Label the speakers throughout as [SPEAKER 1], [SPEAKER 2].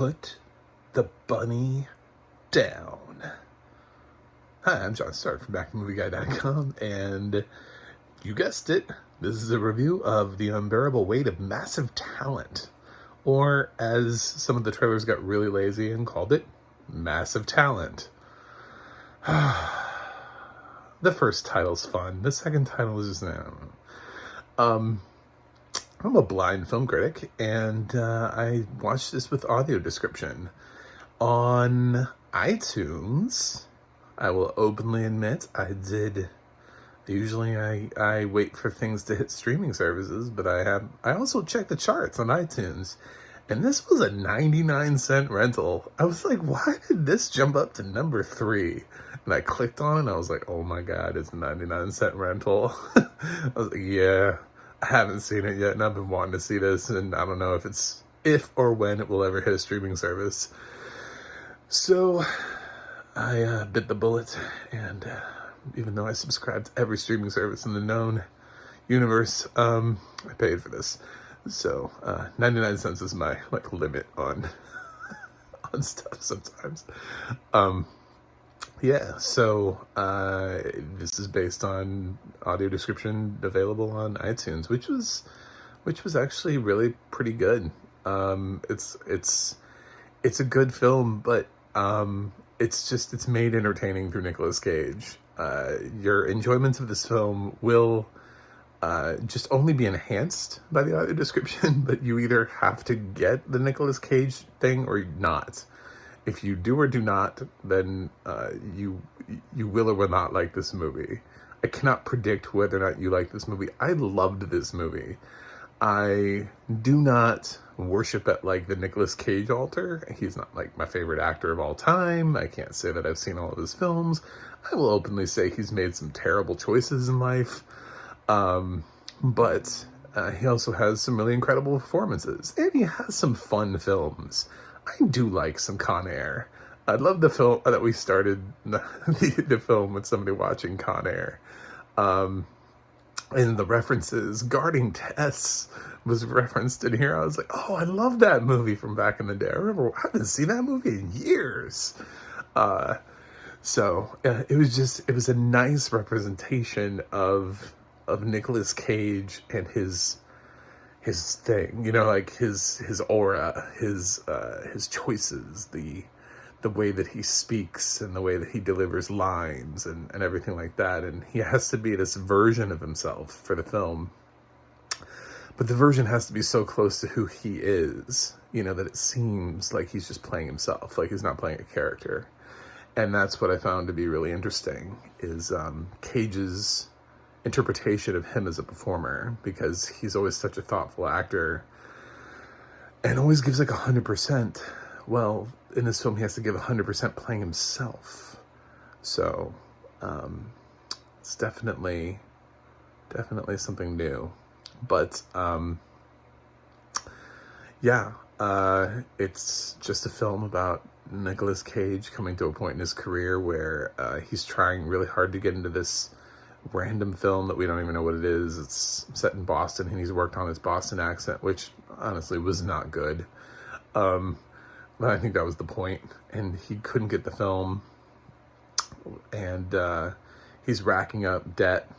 [SPEAKER 1] Put the bunny down. Hi, I'm John Stark from BackToMovieGuy.com, and you guessed it, this is a review of The Unbearable Weight of Massive Talent, or as some of the trailers got really lazy and called it, Massive Talent. The first title's fun, the second title is just, I'm a blind film critic, and I watched this with audio description. On iTunes, I will openly admit I did. Usually I wait for things to hit streaming services, but I also check the charts on iTunes, and this was a 99-cent rental. I was like, why did this jump up to number 3? And I clicked on it, and I was like, oh my god, it's a 99-cent rental. I was like, yeah, I haven't seen it yet, and I've been wanting to see this, and I don't know if or when it will ever hit a streaming service. So I bit the bullet, and even though I subscribe to every streaming service in the known universe, I paid for this. So 99 cents is my limit on on stuff sometimes. Yeah, so this is based on audio description available on iTunes, which was actually really pretty good. It's a good film, but it's made entertaining through Nicolas Cage. Your enjoyment of this film will just only be enhanced by the audio description, but you either have to get the Nicolas Cage thing or not. If you do or do not, then you will or will not like this movie. I cannot predict whether or not you like this movie. I loved this movie. I do not worship at the Nicolas Cage altar. He's not my favorite actor of all time. I can't say that I've seen all of his films. I will openly say he's made some terrible choices in life. But he also has some really incredible performances, and he has some fun films. I do like some Con Air. I love the film that we started the film with somebody watching Con Air. And the references, Guarding Tess was referenced in here. I was like, oh, I love that movie from back in the day. I remember, I haven't seen that movie in years. So it was a nice representation of Nicolas Cage and his thing, his aura, his choices, the way that he speaks and the way that he delivers lines and everything like that. And he has to be this version of himself for the film. But the version has to be so close to who he is, that it seems like he's just playing himself, like he's not playing a character. And that's what I found to be really interesting, is Cage's interpretation of him as a performer, because he's always such a thoughtful actor and always gives 100%. Well, in this film, he has to give 100% playing himself. So it's definitely something new. But it's just a film about Nicolas Cage coming to a point in his career where he's trying really hard to get into this random film that we don't even know what it is. It's set in Boston, and he's worked on his Boston accent, which honestly was not good. But I think that was the point, and he couldn't get the film, and he's racking up debt,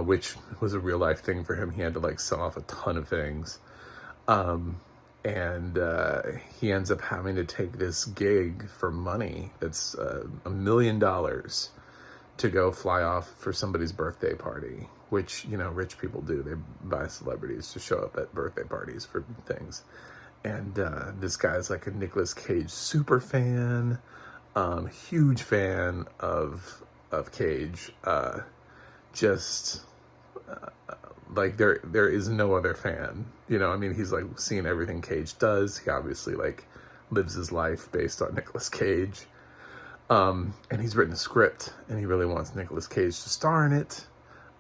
[SPEAKER 1] which was a real life thing for him. He had to sell off a ton of things, and he ends up having to take this gig for money that's $1 million to go fly off for somebody's birthday party, which, rich people do. They buy celebrities to show up at birthday parties for things. And this guy's a Nicolas Cage super fan, huge fan of Cage. There is no other fan. He's seeing everything Cage does. He obviously lives his life based on Nicolas Cage. And he's written a script, and he really wants Nicolas Cage to star in it.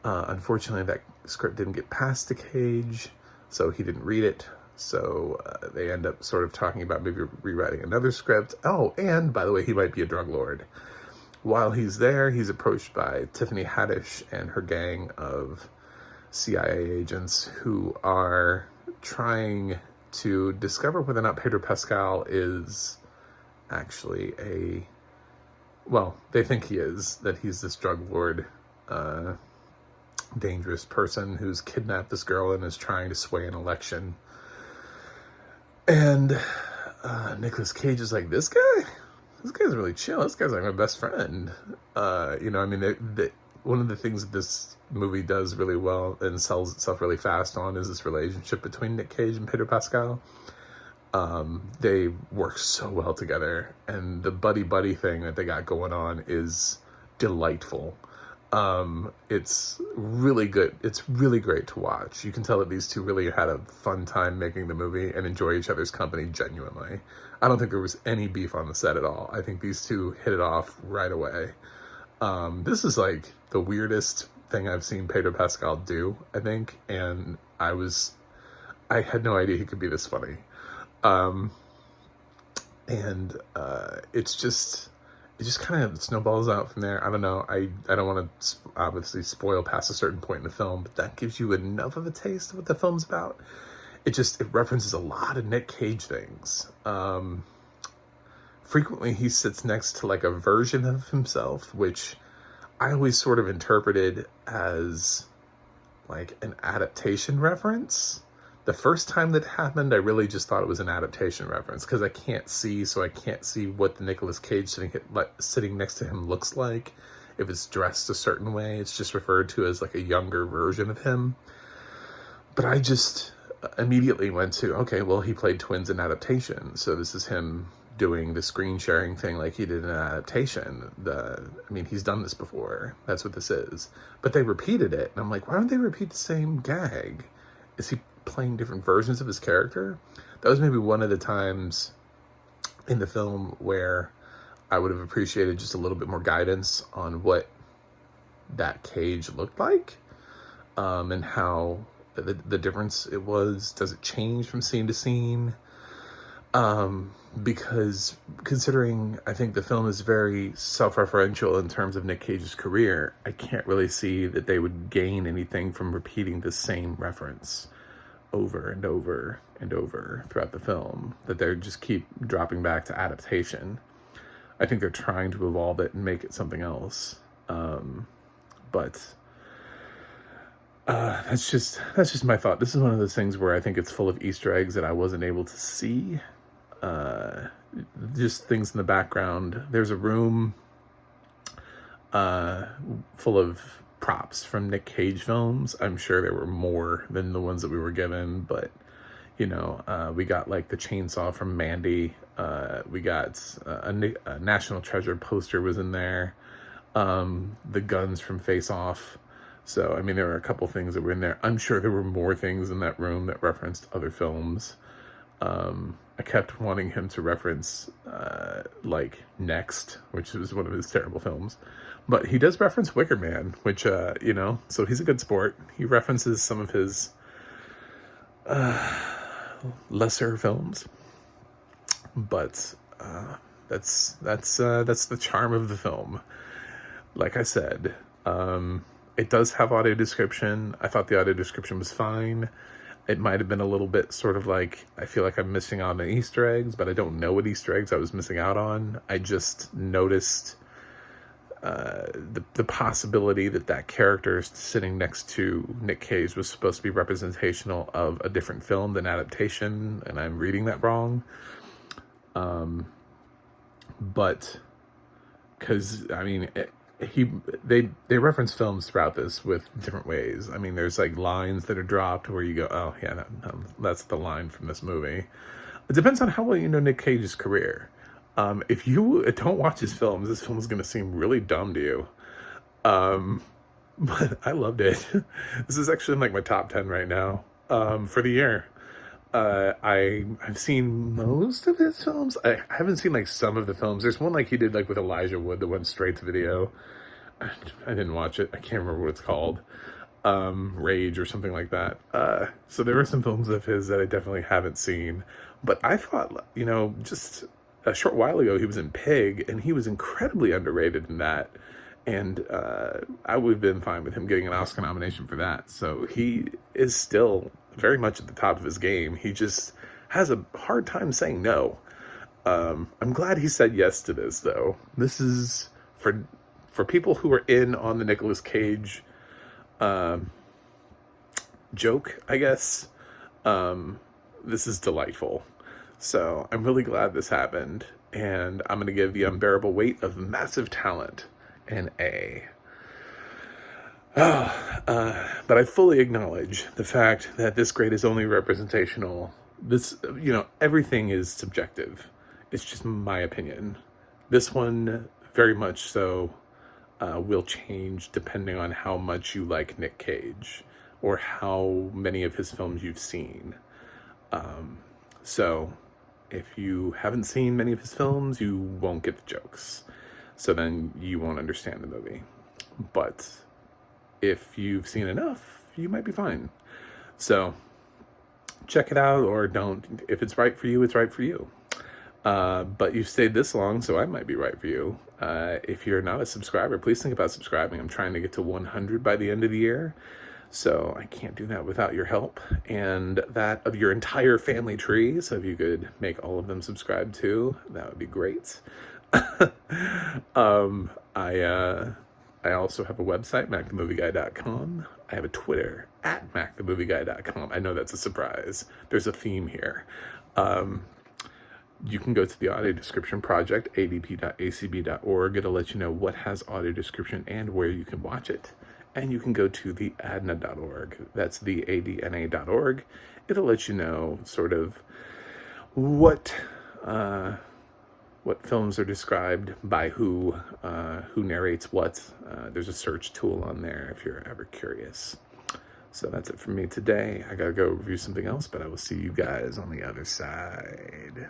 [SPEAKER 1] Unfortunately, that script didn't get past to Cage, so he didn't read it. So they end up sort of talking about maybe rewriting another script. Oh, and by the way, he might be a drug lord. While he's there, he's approached by Tiffany Haddish and her gang of CIA agents who are trying to discover whether or not Pedro Pascal is actually well, they think he is, that he's this drug lord, dangerous person who's kidnapped this girl and is trying to sway an election. And Nicolas Cage is like, this guy's really chill. This guy's like my best friend. One of the things that this movie does really well and sells itself really fast on is this relationship between Nick Cage and Pedro Pascal. They work so well together, and the buddy thing that they got going on is delightful. It's really good. It's really great to watch. You can tell that these two really had a fun time making the movie and enjoy each other's company genuinely. I don't think there was any beef on the set at all. I think these two hit it off right away. This is like the weirdest thing I've seen Pedro Pascal do, I think, and I had no idea he could be this funny. It just kind of snowballs out from there. I don't know. I don't want to obviously spoil past a certain point in the film, but that gives you enough of a taste of what the film's about. It references a lot of Nick Cage things. Frequently he sits next to like a version of himself, which I always sort of interpreted as like an adaptation reference. The first time that happened, I really just thought it was an adaptation reference because I can't see what the Nicolas Cage sitting next to him looks like. If it's dressed a certain way, it's just referred to as like a younger version of him. But I just immediately went to, okay, well, he played twins in adaptation, so this is him doing the screen sharing thing like he did in an adaptation. He's done this before. That's what this is. But they repeated it, and I'm like, why don't they repeat the same gag? Is he playing different versions of his character? That was maybe one of the times in the film where I would have appreciated just a little bit more guidance on what that Cage looked like, and how the difference it was. Does it change from scene to scene? Because considering I think the film is very self-referential in terms of Nick Cage's career, I can't really see that they would gain anything from repeating the same reference over and over and over throughout the film, that they just keep dropping back to adaptation. I think they're trying to evolve it and make it something else. But that's just my thought. This is one of those things where I think it's full of Easter eggs that I wasn't able to see. Just things in the background. There's a room full of props from Nick Cage films. I'm sure there were more than the ones that we were given, but we got like the chainsaw from Mandy. We got a National Treasure poster was in there. The guns from Face Off. So, there were a couple things that were in there. I'm sure there were more things in that room that referenced other films. I kept wanting him to reference, like, Next, which was one of his terrible films. But he does reference Wicker Man, which, so he's a good sport. He references some of his lesser films. But that's the charm of the film. Like I said, it does have audio description. I thought the audio description was fine. It might have been a little bit sort of like, I feel like I'm missing out on Easter eggs, but I don't know what Easter eggs I was missing out on. I just noticed the possibility that character sitting next to Nick Cage was supposed to be representational of a different film than adaptation, and I'm reading that wrong. But because they reference films throughout this with different ways. There's like lines that are dropped where you go, oh yeah, that's the line from this movie. It depends on how well you know Nick Cage's career. If you don't watch his films, this film is going to seem really dumb to you. But I loved it. This is actually in like my top 10 right now, for the year. I've seen most of his films. I haven't seen like some of the films. There's one like he did like with Elijah Wood that went straight to video. I didn't watch it. I can't remember what it's called. Rage or something like that. So there are some films of his that I definitely haven't seen. But I thought, just a short while ago he was in Pig, and he was incredibly underrated in that. And I would have been fine with him getting an Oscar nomination for that. So he is still very much at the top of his game. He just has a hard time saying no. I'm glad he said yes to this, though. This is for people who are in on the Nicolas Cage joke, I guess. This is delightful. So I'm really glad this happened, and I'm going to give The Unbearable Weight of Massive Talent an A. But I fully acknowledge the fact that this grade is only representational. This, everything is subjective. It's just my opinion. This one, very much so, will change depending on how much you like Nick Cage or how many of his films you've seen. So if you haven't seen many of his films, you won't get the jokes. So then you won't understand the movie. But if you've seen enough, you might be fine. So check it out or don't. If it's right for you, it's right for you. But you've stayed this long, so I might be right for you. If you're not a subscriber, please think about subscribing. I'm trying to get to 100 by the end of the year. So I can't do that without your help and that of your entire family tree. So if you could make all of them subscribe too, that would be great. I also have a website, macthemovieguy.com. I have a Twitter, @macthemovieguy.com. I know that's a surprise. There's a theme here. You can go to the audio description project, adp.acb.org. It'll let you know what has audio description and where you can watch it. And you can go to the adna.org. That's the adna.org. It'll let you know sort of what films are described by who narrates what. There's a search tool on there if you're ever curious. So that's it from me today. I gotta go review something else, but I will see you guys on the other side.